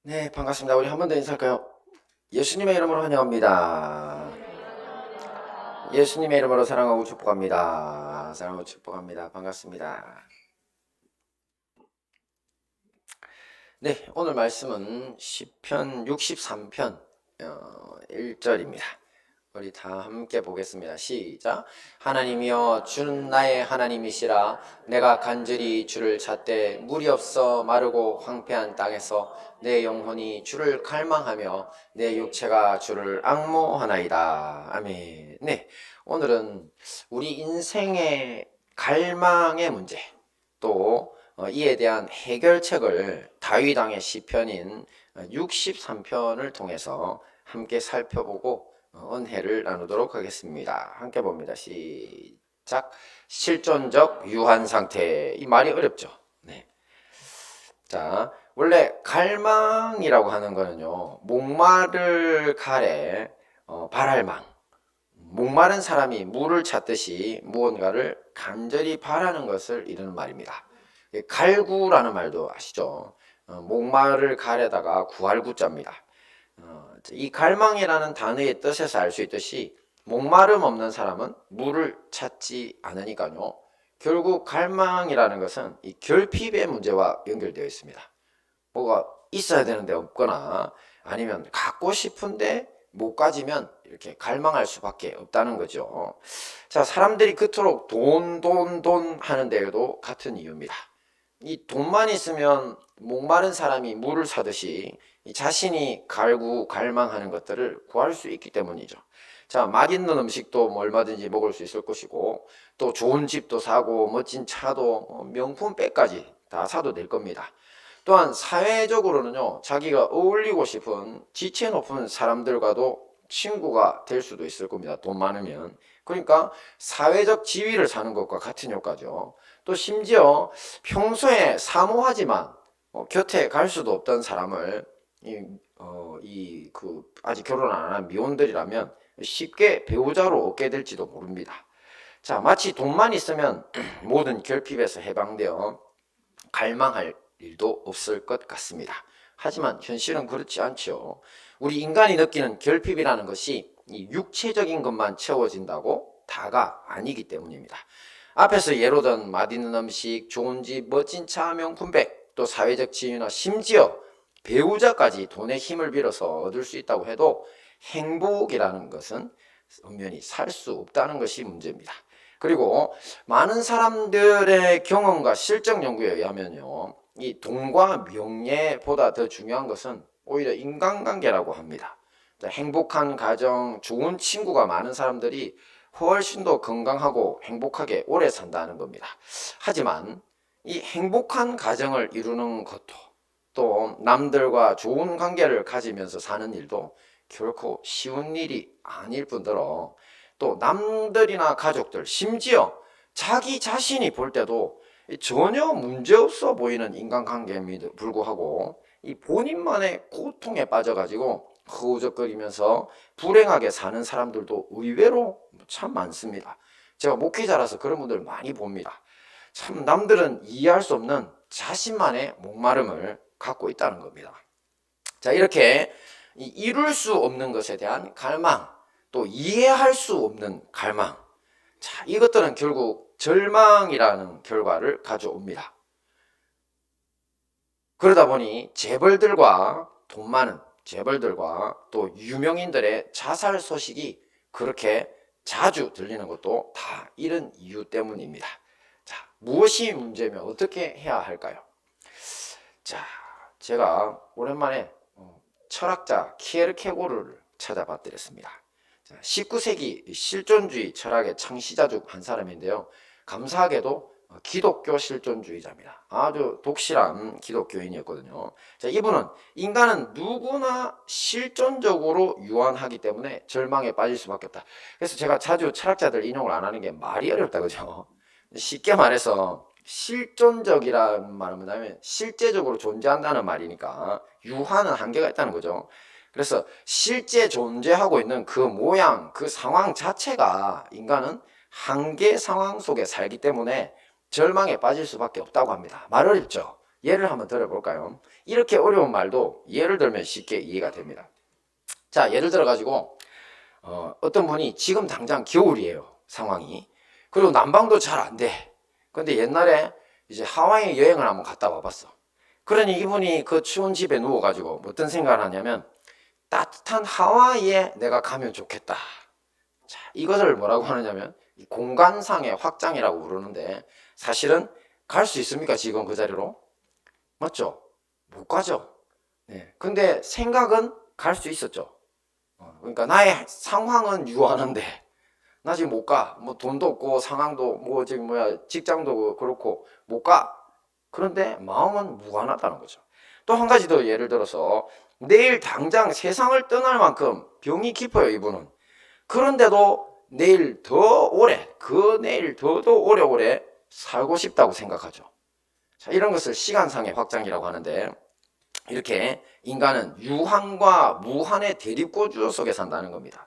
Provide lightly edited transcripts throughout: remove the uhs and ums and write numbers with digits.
네, 반갑습니다. 우리 한 번 더 인사할까요? 예수님의 이름으로 환영합니다. 예수님의 이름으로 사랑하고 축복합니다. 사랑하고 축복합니다. 반갑습니다. 네, 오늘 말씀은 시편 63편 1절입니다. 우리 다 함께 보겠습니다. 시작. 하나님이여 주는 나의 하나님이시라. 내가 간절히 주를 찾되 물이 없어 마르고 황폐한 땅에서 내 영혼이 주를 갈망하며 내 육체가 주를 앙모하나이다. 아멘. 네, 오늘은 우리 인생의 갈망의 문제, 또 이에 대한 해결책을 다윗 왕의 시편인 63편을 통해서 함께 살펴보고 은혜를 나누도록 하겠습니다. 함께 봅니다. 시작. 실존적 유한 상태. 이 말이 어렵죠. 네. 자, 원래 갈망이라고 하는 거는요, 목마를 가래 바랄망. 목마른 사람이 물을 찾듯이 무언가를 간절히 바라는 것을 이루는 말입니다. 갈구라는 말도 아시죠? 목마를 가래다가 구할 구자입니다. 이 갈망이라는 단어의 뜻에서 알 수 있듯이 목마름 없는 사람은 물을 찾지 않으니까요. 결국 갈망이라는 것은 이 결핍의 문제와 연결되어 있습니다. 뭐가 있어야 되는데 없거나 아니면 갖고 싶은데 못 가지면 이렇게 갈망할 수밖에 없다는 거죠. 자, 사람들이 그토록 돈 하는 데에도 같은 이유입니다. 이 돈만 있으면 목마른 사람이 물을 사듯이 자신이 갈망하는 것들을 구할 수 있기 때문이죠. 자, 맛있는 음식도 뭐 얼마든지 먹을 수 있을 것이고, 또 좋은 집도 사고, 멋진 차도, 명품 백까지 다 사도 될 겁니다. 또한 사회적으로는요, 자기가 어울리고 싶은 지체 높은 사람들과도 친구가 될 수도 있을 겁니다. 돈 많으면. 그러니까 사회적 지위를 사는 것과 같은 효과죠. 또 심지어 평소에 사모하지만 곁에 갈 수도 없던 사람을 아직 결혼 안 한 미혼들이라면 쉽게 배우자로 얻게 될지도 모릅니다. 자, 마치 돈만 있으면 모든 결핍에서 해방되어 갈망할 일도 없을 것 같습니다. 하지만 현실은 그렇지 않죠. 우리 인간이 느끼는 결핍이라는 것이 이 육체적인 것만 채워진다고 다가 아니기 때문입니다. 앞에서 예로 든 맛있는 음식, 좋은 집, 멋진 차, 명품백, 또 사회적 지위나 심지어 배우자까지 돈의 힘을 빌어서 얻을 수 있다고 해도 행복이라는 것은 엄연히 살 수 없다는 것이 문제입니다. 그리고 많은 사람들의 경험과 실증 연구에 의하면요, 이 돈과 명예보다 더 중요한 것은 오히려 인간관계라고 합니다. 행복한 가정, 좋은 친구가 많은 사람들이 훨씬 더 건강하고 행복하게 오래 산다는 겁니다. 하지만 이 행복한 가정을 이루는 것도, 또 남들과 좋은 관계를 가지면서 사는 일도 결코 쉬운 일이 아닐 뿐더러, 또 남들이나 가족들, 심지어 자기 자신이 볼 때도 전혀 문제없어 보이는 인간관계임에도 불구하고 이 본인만의 고통에 빠져가지고 허우적거리면서 불행하게 사는 사람들도 의외로 참 많습니다. 제가 목회자라서 그런 분들 많이 봅니다. 참 남들은 이해할 수 없는 자신만의 목마름을 갖고 있다는 겁니다. 자, 이렇게 이룰 수 없는 것에 대한 갈망, 또 이해할 수 없는 갈망. 자, 이것들은 결국 절망이라는 결과를 가져옵니다. 그러다 보니 재벌들과 돈 많은 재벌들과 또 유명인들의 자살 소식이 그렇게 자주 들리는 것도 다 이런 이유 때문입니다. 자, 무엇이 문제면 어떻게 해야 할까요? 자, 제가 오랜만에 철학자 키에르케고르를 찾아봤더랬습니다. 19세기 실존주의 철학의 창시자 중 한 사람인데요. 감사하게도 기독교 실존주의자입니다. 아주 독실한 기독교인이었거든요. 자, 이분은 인간은 누구나 실존적으로 유한하기 때문에 절망에 빠질 수밖에 없다. 그래서 제가 자주 철학자들 인용을 안 하는 게 말이 어렵다, 그죠? 쉽게 말해서 실존적이라는 말은 뭐냐면 실제적으로 존재한다는 말이니까 유한은 한계가 있다는 거죠. 그래서 실제 존재하고 있는 그 모양, 그 상황 자체가 인간은 한계 상황 속에 살기 때문에 절망에 빠질 수밖에 없다고 합니다. 말 어렵죠? 예를 한번 들어볼까요? 이렇게 어려운 말도 예를 들면 쉽게 이해가 됩니다. 자, 예를 들어 가지고 어떤 분이 지금 당장 겨울이에요, 상황이. 그리고 난방도 잘 안 돼. 근데 옛날에 이제 하와이 여행을 한번 갔다 와봤어. 그러니 이분이 그 추운 집에 누워가지고 어떤 생각을 하냐면 따뜻한 하와이에 내가 가면 좋겠다. 자, 이것을 뭐라고 하느냐면 공간상의 확장이라고 부르는데, 사실은 갈 수 있습니까? 지금 그 자리로? 맞죠? 못 가죠. 네. 근데 생각은 갈 수 있었죠. 그러니까 나의 상황은 유한한데 나 지금 못 가. 뭐 돈도 없고 상황도 뭐 지금 뭐야 직장도 그렇고 못 가. 그런데 마음은 무한하다는 거죠. 또 한 가지 더 예를 들어서 내일 당장 세상을 떠날 만큼 병이 깊어요, 이분은. 그런데도 내일 더 오래, 그 내일 더더 오래오래 살고 싶다고 생각하죠. 자, 이런 것을 시간상의 확장이라고 하는데, 이렇게 인간은 유한과 무한의 대립구조 속에 산다는 겁니다.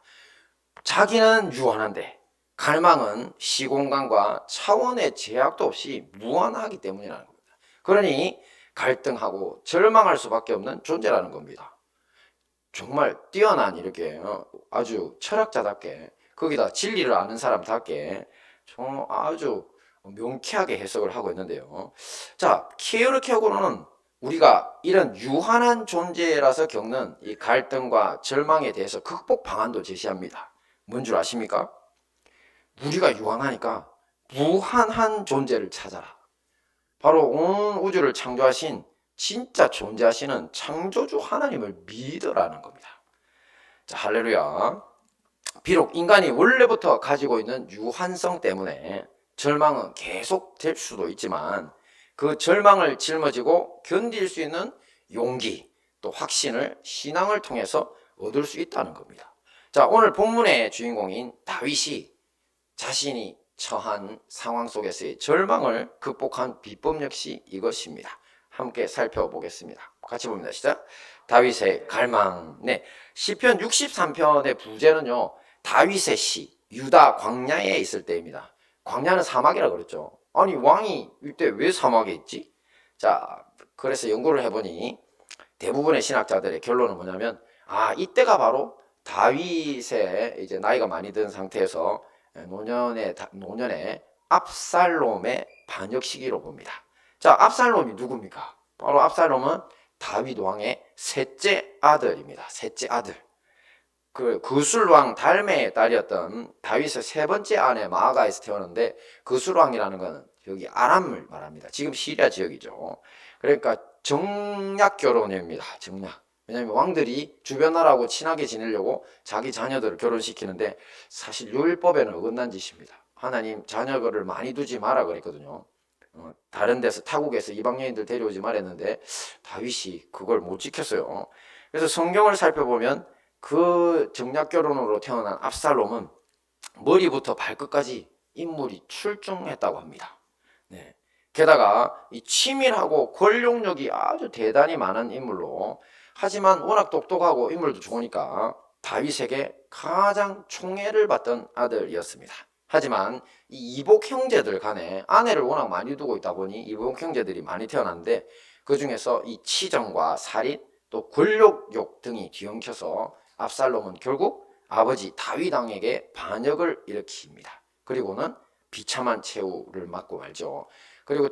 자기는 유한한데 갈망은 시공간과 차원의 제약도 없이 무한하기 때문이라는 겁니다. 그러니 갈등하고 절망할 수밖에 없는 존재라는 겁니다. 정말 뛰어난 이렇게 아주 철학자답게, 거기다 진리를 아는 사람답게 아주 명쾌하게 해석을 하고 있는데요. 자, 키에르케고르는 우리가 이런 유한한 존재라서 겪는 이 갈등과 절망에 대해서 극복 방안도 제시합니다. 뭔 줄 아십니까? 우리가 유한하니까 무한한 존재를 찾아라. 바로 온 우주를 창조하신 진짜 존재하시는 창조주 하나님을 믿으라는 겁니다. 자, 할렐루야. 비록 인간이 원래부터 가지고 있는 유한성 때문에 절망은 계속 될 수도 있지만, 그 절망을 짊어지고 견딜 수 있는 용기, 또 확신을 신앙을 통해서 얻을 수 있다는 겁니다. 자, 오늘 본문의 주인공인 다윗이 자신이 처한 상황 속에서의 절망을 극복한 비법 역시 이것입니다. 함께 살펴보겠습니다. 같이 봅니다. 시작. 다윗의 갈망. 네, 시편 63편의 부제는요, 다윗의 시, 유다 광야에 있을 때입니다. 광야는 사막이라 그랬죠. 아니, 왕이 이때 왜 사막에 있지? 자, 그래서 연구를 해보니 대부분의 신학자들의 결론은 뭐냐면, 이때가 바로 다윗의 이제 나이가 많이 든 상태에서 노년의 압살롬의 반역 시기로 봅니다. 자, 압살롬이 누굽니까? 바로 압살롬은 다윗 왕의 셋째 아들입니다. 셋째 아들. 그 구술왕 달메의 딸이었던 다윗의 세 번째 아내 마아가에서 태어났는데, 구술왕이라는 것은 여기 아람을 말합니다. 지금 시리아 지역이죠. 그러니까 정략 결혼입니다. 정략. 왜냐하면 왕들이 주변 나라하고 친하게 지내려고 자기 자녀들을 결혼시키는데, 사실 율법에는 어긋난 짓입니다. 하나님 자녀를 많이 두지 마라 그랬거든요. 다른 데서 타국에서 이방 여인들 데려오지 말했는데 다윗이 그걸 못 지켰어요. 그래서 성경을 살펴보면 그 정략 결혼으로 태어난 압살롬은 머리부터 발끝까지 인물이 출중했다고 합니다. 네. 게다가 이 치밀하고 권력력이 아주 대단히 많은 인물로, 하지만 워낙 똑똑하고 인물도 좋으니까 다윗에게 가장 총애를 받던 아들이었습니다. 하지만 이 이복 형제들 간에 아내를 워낙 많이 두고 있다 보니 이복 형제들이 많이 태어났는데, 그 중에서 이 치정과 살인, 또 권력욕 등이 뒤엉켜서 압살롬은 결국 아버지 다윗 왕에게 반역을 일으킵니다. 그리고는 비참한 최후를 맞고 말죠. 그리고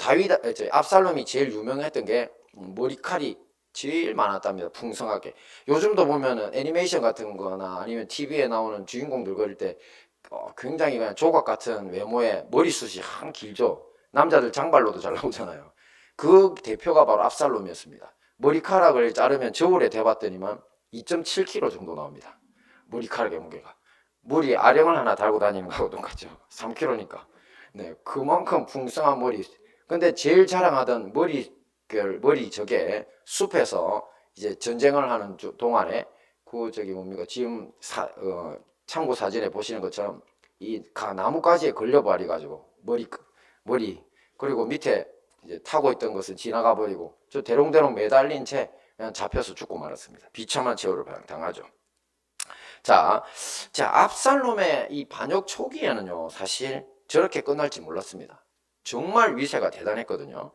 압살롬이 제일 유명했던 게 머리칼이 제일 많았답니다. 풍성하게. 요즘도 보면은 애니메이션 같은 거나 아니면 TV에 나오는 주인공들 그릴 때 굉장히 그냥 조각 같은 외모에 머리숱이 한 길죠. 남자들 장발로도 잘 나오잖아요. 그 대표가 바로 압살롬이었습니다. 머리카락을 자르면 저울에 대봤더니만 2.7kg 정도 나옵니다. 머리카락의 무게가. 머리 아령을 하나 달고 다니는 거하고 똑같죠. 3kg니까. 네, 그만큼 풍성한 머리. 근데 제일 자랑하던 머리 저게 숲에서 이제 전쟁을 하는 동안에 뭡니까? 지금 참고 사진에 보시는 것처럼 이 나뭇가지에 걸려버려 가지고 머리 그리고 밑에 이제 타고 있던 것은 지나가 버리고 저 대롱대롱 매달린 채 그냥 잡혀서 죽고 말았습니다. 비참한 최후를 당하죠. 자, 압살롬의 이 반역 초기에는요, 사실 저렇게 끝날지 몰랐습니다. 정말 위세가 대단했거든요.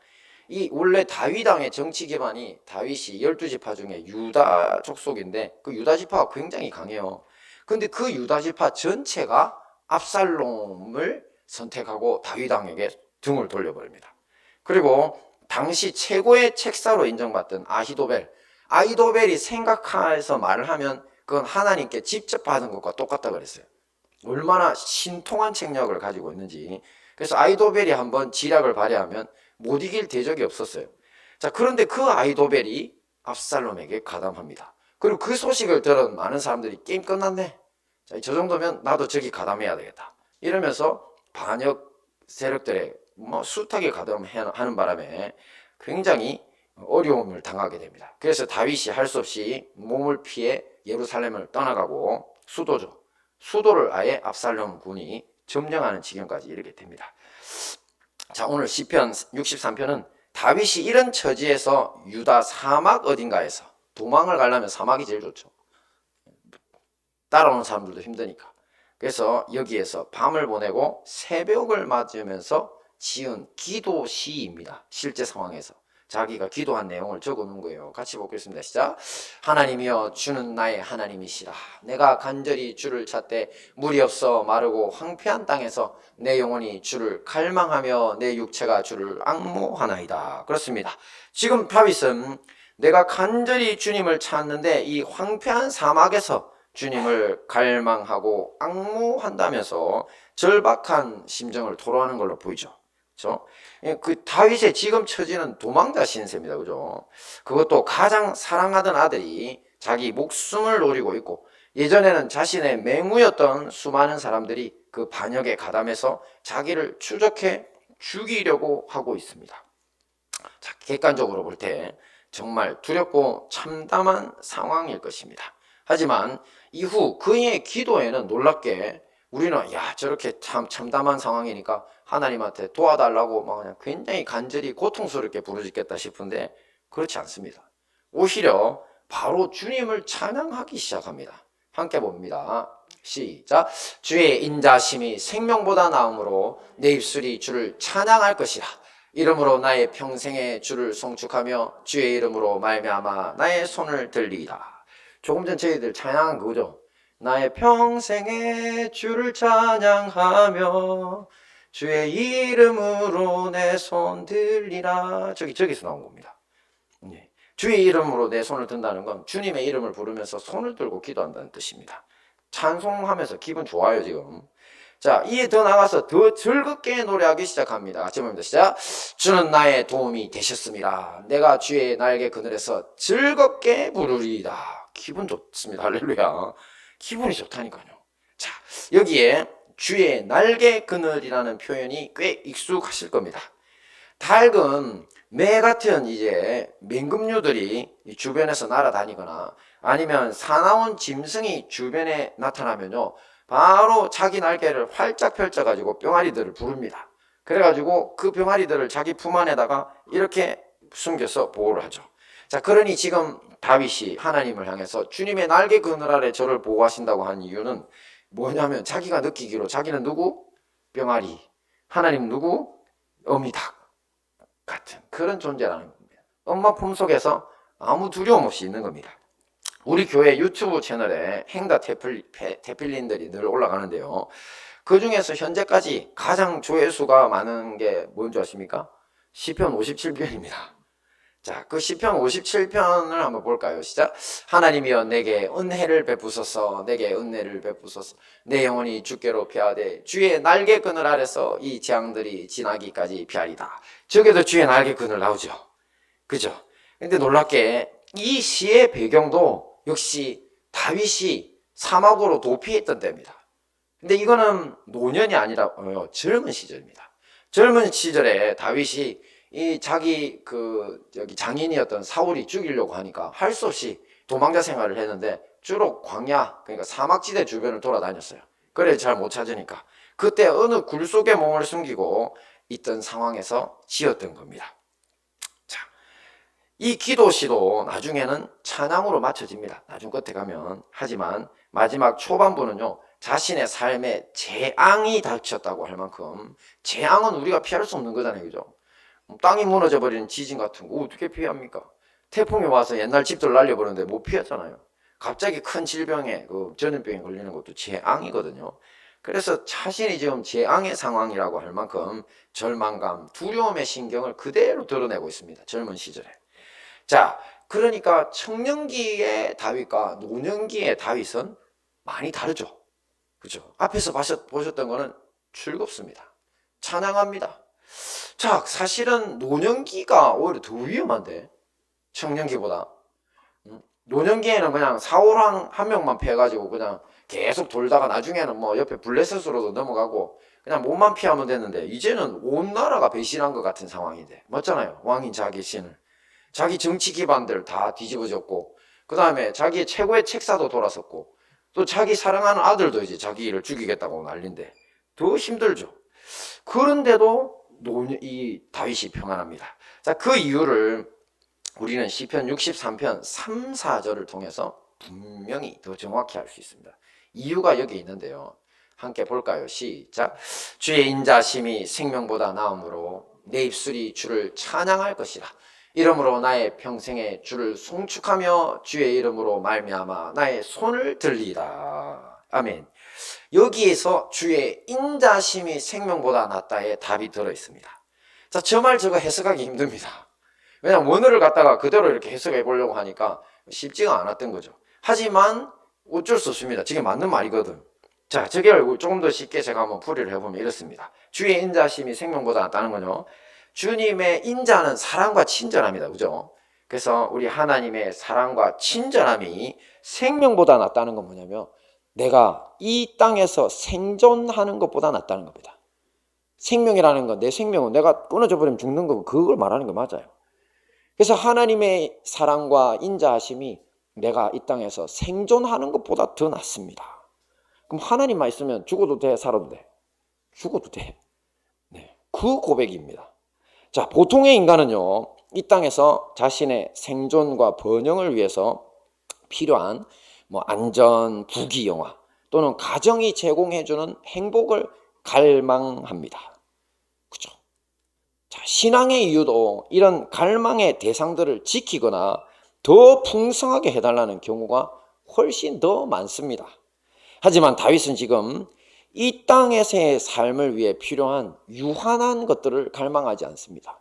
이 원래 다윗왕의 정치 기반이 다윗이 12지파 중에 유다 족속인데 그 유다 지파가 굉장히 강해요. 근데 그 유다 지파 전체가 압살롬을 선택하고 다윗왕에게 등을 돌려버립니다. 그리고 당시 최고의 책사로 인정받던 아히도벨이 생각해서 말을 하면 그건 하나님께 직접 받은 것과 똑같다 그랬어요. 얼마나 신통한 책략을 가지고 있는지. 그래서 아히도벨이 한번 지략을 발휘하면 못 이길 대적이 없었어요. 자, 그런데 그 아히도벨이 압살롬에게 가담합니다. 그리고 그 소식을 들은 많은 사람들이 게임 끝났네. 자, 저 정도면 나도 저기 가담해야 되겠다. 이러면서 반역 세력들의 숱하게 가담하는 바람에 굉장히 어려움을 당하게 됩니다. 그래서 다윗이 할 수 없이 몸을 피해 예루살렘을 떠나가고 수도를 아예 압살롬 군이 점령하는 지경까지 이르게 됩니다. 자, 오늘 시편 63편은 다윗이 이런 처지에서 유다 사막 어딘가에서 도망을 가려면 사막이 제일 좋죠. 따라오는 사람들도 힘드니까. 그래서 여기에서 밤을 보내고 새벽을 맞으면서 지은 기도시입니다. 실제 상황에서 자기가 기도한 내용을 적어 놓은 거예요. 같이 보겠습니다. 시작. 하나님이여 주는 나의 하나님이시라. 내가 간절히 주를 찾되 물이 없어 마르고 황폐한 땅에서 내 영혼이 주를 갈망하며 내 육체가 주를 앙모하나이다. 그렇습니다. 지금 다윗은 내가 간절히 주님을 찾는데 이 황폐한 사막에서 주님을 갈망하고 앙모한다면서 절박한 심정을 토로하는 걸로 보이죠. 그렇죠? 그 다윗의 지금 처지는 도망자 신세입니다. 그죠? 그것도 가장 사랑하던 아들이 자기 목숨을 노리고 있고 예전에는 자신의 맹우였던 수많은 사람들이 그 반역에 가담해서 자기를 추적해 죽이려고 하고 있습니다. 자, 객관적으로 볼 때 정말 두렵고 참담한 상황일 것입니다. 하지만 이후 그의 기도에는 놀랍게 우리는 야 저렇게 참담한 상황이니까 하나님한테 도와달라고 막 그냥 굉장히 간절히 고통스럽게 부르짖겠다 싶은데 그렇지 않습니다. 오히려 바로 주님을 찬양하기 시작합니다. 함께 봅니다. 시작. 주의 인자심이 생명보다 나음으로 내 입술이 주를 찬양할 것이라. 이름으로 나의 평생에 주를 송축하며 주의 이름으로 말미암아 나의 손을 들리이다. 조금 전 저희들 찬양한 그거죠. 나의 평생에 주를 찬양하며 주의 이름으로 내 손 들리라. 저기서 나온 겁니다. 주의 이름으로 내 손을 든다는 건 주님의 이름을 부르면서 손을 들고 기도한다는 뜻입니다. 찬송하면서 기분 좋아요 지금. 자, 이에 더 나가서 더 즐겁게 노래하기 시작합니다. 같이 봅니다. 시작. 주는 나의 도움이 되셨습니다. 내가 주의 날개 그늘에서 즐겁게 부르리이다. 기분 좋습니다. 할렐루야. 기분이 좋다니까요. 자, 여기에 주의 날개 그늘이라는 표현이 꽤 익숙하실 겁니다. 닭은 매 같은 이제 맹금류들이 주변에서 날아다니거나 아니면 사나운 짐승이 주변에 나타나면요, 바로 자기 날개를 활짝 펼쳐가지고 병아리들을 부릅니다. 그래가지고 그 병아리들을 자기 품 안에다가 이렇게 숨겨서 보호를 하죠. 자, 그러니 지금 다윗이 하나님을 향해서 주님의 날개 그늘 아래 저를 보호하신다고 한 이유는 뭐냐면 자기가 느끼기로 자기는 누구? 병아리. 하나님 누구? 어미닭 같은 그런 존재라는 겁니다. 엄마 품속에서 아무 두려움 없이 있는 겁니다. 우리 교회 유튜브 채널에 행다 태필린들이 늘 올라가는데요. 그 중에서 현재까지 가장 조회수가 많은 게 뭔지 아십니까? 시편 57편입니다. 자, 그 시편 57편을 한번 볼까요? 시작. 하나님이여 내게 은혜를 베푸소서. 내게 은혜를 베푸소서. 내 영혼이 주께로 피하되 주의 날개 그늘 아래서 이 재앙들이 지나기까지 피하리다. 저기도 주의 날개 그늘 나오죠. 그죠? 근데 놀랍게 이 시의 배경도 역시 다윗이 사막으로 도피했던 때입니다. 근데 이거는 노년이 아니라 젊은 시절입니다. 젊은 시절에 다윗이 이 자기 여기 장인이었던 사울이 죽이려고 하니까 할 수 없이 도망자 생활을 했는데 주로 광야, 그러니까 사막지대 주변을 돌아다녔어요. 그래 잘 못 찾으니까 그때 어느 굴 속에 몸을 숨기고 있던 상황에서 지었던 겁니다. 자, 이 기도시도 나중에는 찬양으로 맞춰집니다. 나중 끝에 가면. 하지만 마지막 초반부는요, 자신의 삶에 재앙이 닥쳤다고 할 만큼, 재앙은 우리가 피할 수 없는 거잖아요. 그죠? 땅이 무너져 버리는 지진 같은 거 어떻게 피합니까? 태풍이 와서 옛날 집들 날려버리는데 못 피하잖아요. 갑자기 큰 질병에 전염병에 걸리는 것도 재앙이거든요. 그래서 자신이 지금 재앙의 상황이라고 할 만큼 절망감, 두려움의 신경을 그대로 드러내고 있습니다. 젊은 시절에. 자, 그러니까 청년기의 다윗과 노년기의 다윗은 많이 다르죠. 그죠? 앞에서 보셨던 거는 즐겁습니다. 찬양합니다. 자, 사실은 노년기가 오히려 더 위험한데, 청년기보다. 노년기에는 그냥 사울왕 한 명만 패가지고 그냥 계속 돌다가 나중에는 뭐 옆에 블레셋으로도 넘어가고 그냥 몸만 피하면 됐는데, 이제는 온 나라가 배신한 것 같은 상황인데, 맞잖아요. 왕인 자기 신을. 자기 정치 기반들 다 뒤집어졌고, 그 다음에 자기의 최고의 책사도 돌아섰고, 또 자기 사랑하는 아들도 이제 자기를 죽이겠다고 난린데 더 힘들죠. 그런데도 이 다윗이 평안합니다. 자, 그 이유를 우리는 시편 63편 3, 4절을 통해서 분명히 더 정확히 알 수 있습니다. 이유가 여기 있는데요. 함께 볼까요? 시작. 주의 인자심이 생명보다 나음으로 내 입술이 주를 찬양할 것이라. 이름으로 나의 평생에 주를 송축하며 주의 이름으로 말미암아 나의 손을 들리라. 아멘. 여기에서 주의 인자심이 생명보다 낫다에 답이 들어있습니다. 자, 저 말 저거 해석하기 힘듭니다. 왜냐하면 원어를 갖다가 그대로 이렇게 해석해 보려고 하니까 쉽지가 않았던 거죠. 하지만 어쩔 수 없습니다. 저게 맞는 말이거든. 자, 저게 조금 더 쉽게 제가 한번 풀이를 해보면 이렇습니다. 주의 인자심이 생명보다 낫다는 건요, 주님의 인자는 사랑과 친절합니다. 그죠? 그래서 우리 하나님의 사랑과 친절함이 생명보다 낫다는 건 뭐냐면, 내가 이 땅에서 생존하는 것보다 낫다는 겁니다. 생명이라는 건, 내 생명은 내가 끊어져 버리면 죽는 거고, 그걸 말하는 거 맞아요. 그래서 하나님의 사랑과 인자하심이 내가 이 땅에서 생존하는 것보다 더 낫습니다. 그럼 하나님만 있으면 죽어도 돼, 살아도 돼? 죽어도 돼. 네, 그 고백입니다. 자, 보통의 인간은요, 이 땅에서 자신의 생존과 번영을 위해서 필요한 안전, 부귀영화 또는 가정이 제공해주는 행복을 갈망합니다. 그죠? 자, 신앙의 이유도 이런 갈망의 대상들을 지키거나 더 풍성하게 해달라는 경우가 훨씬 더 많습니다. 하지만 다윗은 지금 이 땅에서의 삶을 위해 필요한 유한한 것들을 갈망하지 않습니다.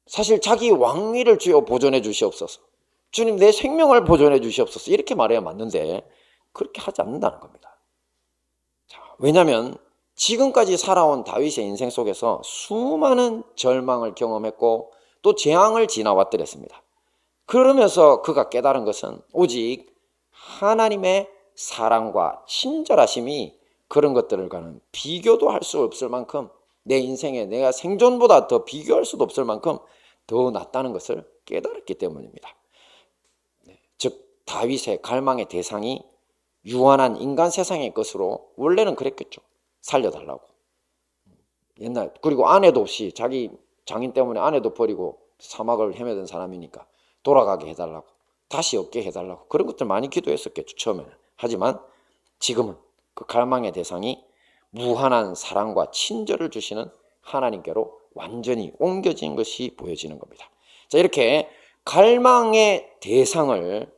사실 자기 왕위를 주여 보존해 주시옵소서, 주님 내 생명을 보존해 주시옵소서, 이렇게 말해야 맞는데 그렇게 하지 않는다는 겁니다. 자, 왜냐하면 지금까지 살아온 다윗의 인생 속에서 수많은 절망을 경험했고 또 재앙을 지나왔더랬습니다. 그러면서 그가 깨달은 것은 오직 하나님의 사랑과 친절하심이 그런 것들과는 비교도 할 수 없을 만큼, 내 인생에 내가 생존보다 더 비교할 수도 없을 만큼 더 낫다는 것을 깨달았기 때문입니다. 즉 다윗의 갈망의 대상이 유한한 인간 세상의 것으로 원래는 그랬겠죠. 살려달라고. 옛날, 그리고 아내도 없이 자기 장인 때문에 아내도 버리고 사막을 헤매던 사람이니까 돌아가게 해달라고, 다시 얻게 해달라고, 그런 것들 많이 기도했었겠죠, 처음에는. 하지만 지금은 그 갈망의 대상이 무한한 사랑과 친절을 주시는 하나님께로 완전히 옮겨진 것이 보여지는 겁니다. 자, 이렇게 갈망의 대상을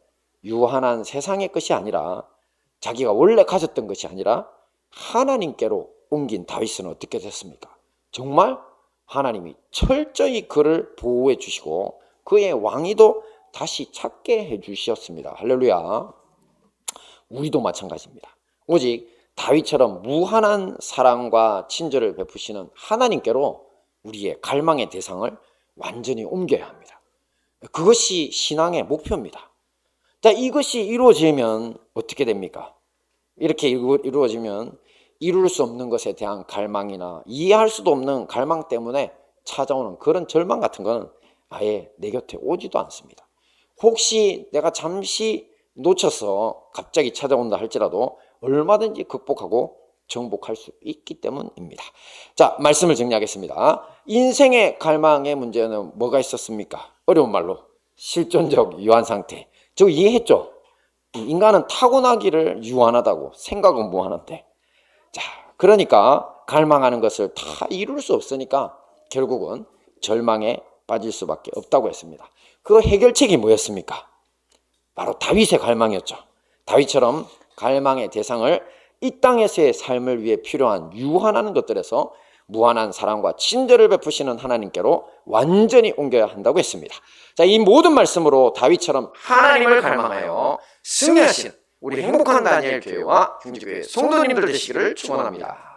유한한 세상의 것이 아니라, 자기가 원래 가졌던 것이 아니라 하나님께로 옮긴 다윗은 어떻게 됐습니까? 정말 하나님이 철저히 그를 보호해 주시고 그의 왕위도 다시 찾게 해 주셨습니다. 할렐루야. 우리도 마찬가지입니다. 오직 다윗처럼 무한한 사랑과 친절을 베푸시는 하나님께로 우리의 갈망의 대상을 완전히 옮겨야 합니다. 그것이 신앙의 목표입니다. 자, 이것이 이루어지면 어떻게 됩니까? 이렇게 이루어지면 이룰 수 없는 것에 대한 갈망이나 이해할 수도 없는 갈망 때문에 찾아오는 그런 절망 같은 건 아예 내 곁에 오지도 않습니다. 혹시 내가 잠시 놓쳐서 갑자기 찾아온다 할지라도 얼마든지 극복하고 정복할 수 있기 때문입니다. 자, 말씀을 정리하겠습니다. 인생의 갈망의 문제는 뭐가 있었습니까? 어려운 말로 실존적 유한 상태. 저 이해했죠? 인간은 타고나기를 유한하다고, 생각은 무한한데. 자, 그러니까 갈망하는 것을 다 이룰 수 없으니까 결국은 절망에 빠질 수밖에 없다고 했습니다. 그 해결책이 뭐였습니까? 바로 다윗의 갈망이었죠. 다윗처럼 갈망의 대상을 이 땅에서의 삶을 위해 필요한 유한한 것들에서 무한한 사랑과 친절을 베푸시는 하나님께로 완전히 옮겨야 한다고 했습니다. 자, 이 모든 말씀으로 다윗처럼 하나님을 갈망하여 승리하신 우리 행복한 다니엘 교회와 중지교회 성도님들 되시기를 축원합니다.